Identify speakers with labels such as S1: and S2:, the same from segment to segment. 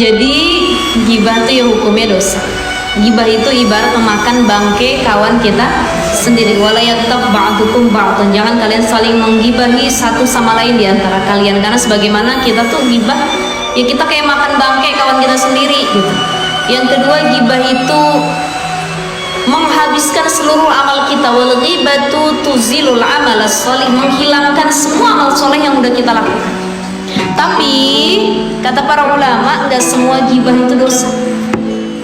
S1: Jadi gibah itu ya hukumnya dosa. Gibah itu ibarat memakan bangkai kawan kita sendiri. Wala yaghtab ba'dukum ba'dan. Jangan kalian saling menggibahi satu sama lain di antara kalian, karena sebagaimana kita tuh gibah ya kita kayak makan bangkai kawan kita sendiri gitu. Yang kedua, gibah itu menghabiskan seluruh amal kita. Wal ghibatu tuzilul amal shalih, menghilangkan semua amal soleh yang udah kita lakukan. Tapi kata para ulama, enggak semua gibah itu dosa.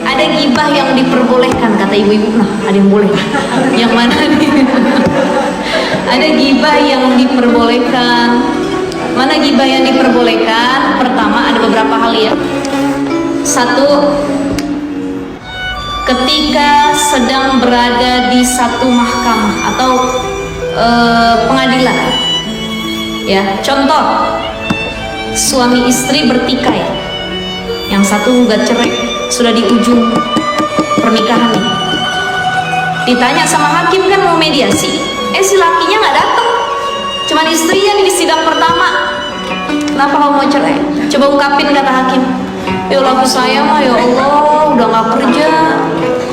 S1: Ada gibah yang diperbolehkan, kata ibu-ibu. Nah, ada yang boleh. Yang mana nih? Ada gibah yang diperbolehkan. Mana gibah yang diperbolehkan? Pertama, ada beberapa hal ya. Satu, ketika sedang berada di satu mahkamah atau pengadilan. Ya, contoh, suami istri bertikai. Yang satu gugat cerai, sudah di ujung pernikahan nih. Ditanya sama hakim kan mau mediasi, si lakinya nggak datang, cuman istrinya nih di sidang pertama. Kenapa kamu mau cerai? Coba ungkapin, kata hakim. Ya laku saya mah ya Allah udah nggak kerja,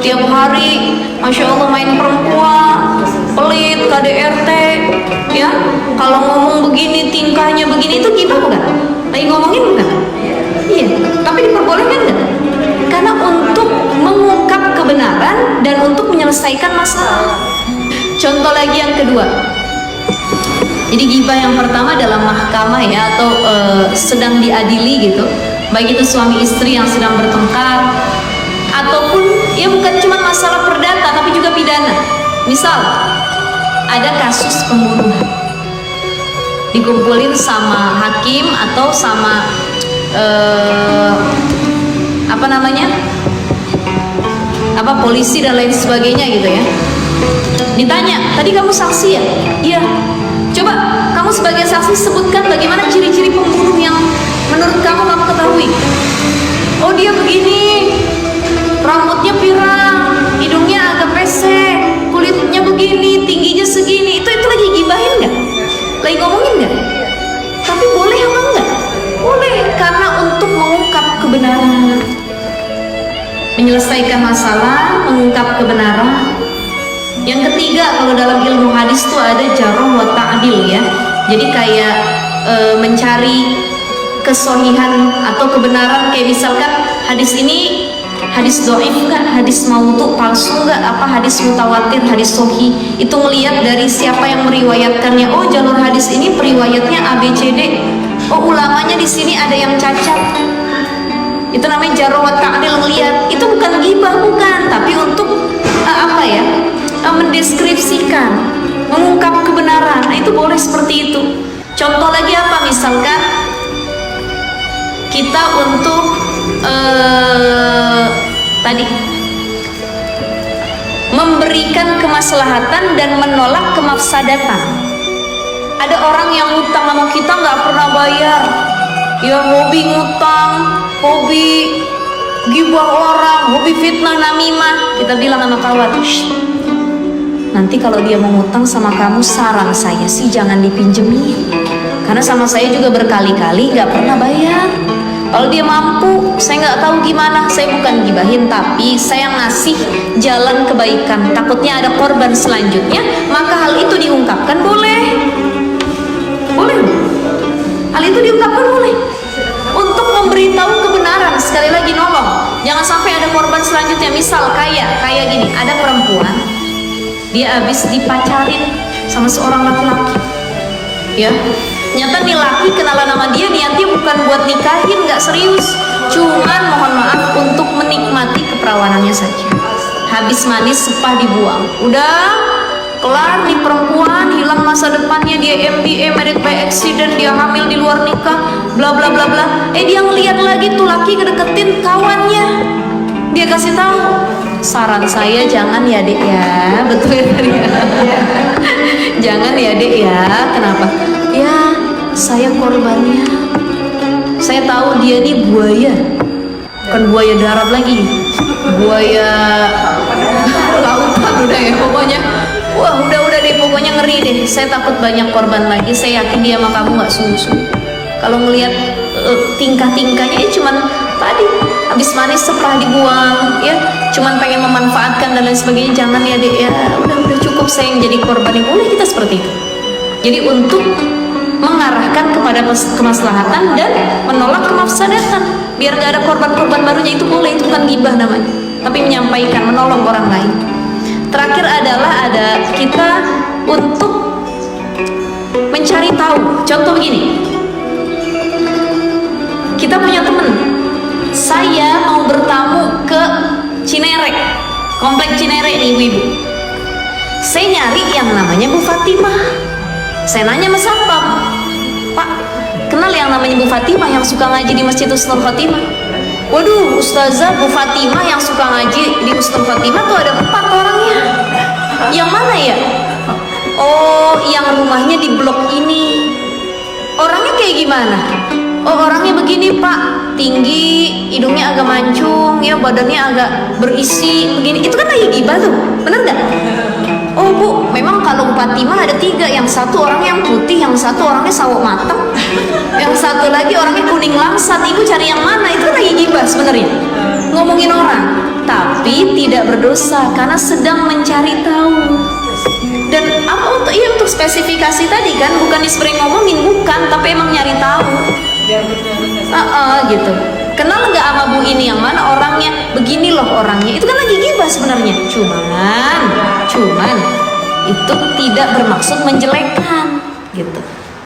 S1: tiap hari masya Allah main perempuan, pelit, KDRT, ya kalau ngomong begini tingkahnya begini, itu gibah bukan? Lagi ngomongin bukan? Iya, tapi diperbolehkan nggak? Karena untuk mengungkap kebenaran dan untuk menyelesaikan masalah. Contoh lagi yang kedua. Jadi gibah yang pertama dalam mahkamah ya, atau sedang diadili gitu. Baik itu suami istri yang sedang bertengkar, ataupun ya bukan cuma masalah perdata tapi juga pidana. Misal ada kasus pembunuhan, dikumpulin sama hakim atau sama polisi dan lain sebagainya gitu ya. Ditanya, tadi kamu saksi ya? Iya. Coba kamu sebagai saksi sebutkan bagaimana ciri-ciri pembunuh yang menurut kamu ketahui. Oh, dia begini, rambutnya pirang, hidungnya agak pesek, kulitnya begini, tingginya segini. Itu lagi gibahin nggak? Lagi ngomongin nggak? Tapi boleh apa enggak? Boleh, karena untuk mengungkap kebenaran, menyelesaikan masalah, mengungkap kebenaran. Yang ketiga, kalau dalam ilmu hadis tuh ada jarh wa ta'dil ya. Jadi kayak mencari kesohihan atau kebenaran, kayak misalkan hadis ini hadis dhaif enggak, hadis maudhu, palsu enggak, apa hadis mutawatir, hadis sahih. Itu melihat dari siapa yang meriwayatkannya. Oh, jalur hadis ini periwayatnya ABCD. Oh, ulamanya di sini ada yang cacat. Itu namanya jarh wa ta'dil, melihat. Itu bukan ghibah, bukan, tapi untuk mendeskripsikan, mengungkap kebenaran. Nah, itu boleh seperti itu. Contoh lagi apa? Misalkan kita untuk memberikan kemaslahatan dan menolak kemafsadatan. Ada orang yang ngutang sama kita nggak pernah bayar, ya hobi ngutang, hobi gibah orang, hobi fitnah namimah. Kita bilang sama kawan, nanti kalau dia mau ngutang sama kamu, saran saya sih jangan dipinjemin, karena sama saya juga berkali-kali nggak pernah bayar. Kalau dia mampu, saya nggak tahu gimana, saya bukan gibahin, tapi saya ngasih jalan kebaikan. Takutnya ada korban selanjutnya, maka hal itu diungkapkan boleh. Boleh. Hal itu diungkapkan boleh. Untuk memberitahu kebenaran, sekali lagi nolong. Jangan sampai ada korban selanjutnya. Misal kayak gini, ada perempuan, dia habis dipacarin sama seorang laki-laki. Ya. Nyata nih laki kenalan nama dia, niatnya bukan buat nikahin, nggak serius, cuman mohon maaf untuk menikmati keperawanannya saja. Habis manis sepah dibuang, udah kelar nih perempuan, hilang masa depannya, dia MBA, married by accident, dia hamil di luar nikah, bla bla bla bla. Dia ngeliat lagi tuh laki ngedeketin kawannya, dia kasih tahu, saran saya jangan ya dek ya, betul ya tadi ya. Jangan ya dek ya. Kenapa? Ya saya korbannya, saya tahu dia nih buaya, bukan buaya darat lagi, buaya lautan udah ya pokoknya. Wah udah deh pokoknya ngeri deh, saya takut banyak korban lagi. Saya yakin dia sama kamu nggak sungguh-sungguh. Kalau ngelihat tingkah-tingkahnya cuman tadi sampah dibuang, ya cuman pengen memanfaatkan dan lain sebagainya. Jangan ya dek ya, udah cukup saya yang jadi korban. Boleh kita seperti itu. Jadi untuk mengarahkan kepada kemaslahatan dan menolak kemafsadatan, biar gak ada korban-korban barunya, itu boleh, itu bukan ghibah namanya, tapi menyampaikan, menolong orang lain. Terakhir adalah ada kita untuk mencari tahu. Contoh begini, kita punya teman, saya mau bertamu ke Cinere, komplek Cinere nih ibu-ibu. Saya nyari yang namanya Bu Fatimah. Saya nanya sama satpam, Pak, kenal yang namanya Bu Fatimah yang suka ngaji di Masjid Husnul Khotimah? Waduh, Ustazah, Bu Fatimah yang suka ngaji di Husnul Khotimah tuh ada 4 orangnya. Yang mana ya? Oh, yang rumahnya di blok ini. Orangnya kayak gimana? Oh, orangnya begini Pak, tinggi, hidungnya agak mancung, ya badannya agak berisi, begini. Itu kan lagi ghibah tuh, bener nggak? Oh Bu, memang kalau Bu Fatimah ada 3, yang satu orangnya yang putih, yang satu orangnya sawo mateng, yang satu lagi orangnya kuning langsat. Ibu cari yang mana? Itu kan lagi ghibah sebenarnya, ngomongin orang, tapi tidak berdosa karena sedang mencari tahu. Dan apa untuk spesifikasi tadi kan, bukan disering ngomongin, bukan, tapi emang nyari tahu. Gitu. Kenal nggak sama Bu ini, yang mana orangnya, begini loh orangnya. Itu kan lagi ghibah sebenarnya. Cuman itu tidak bermaksud menjelekkan gitu.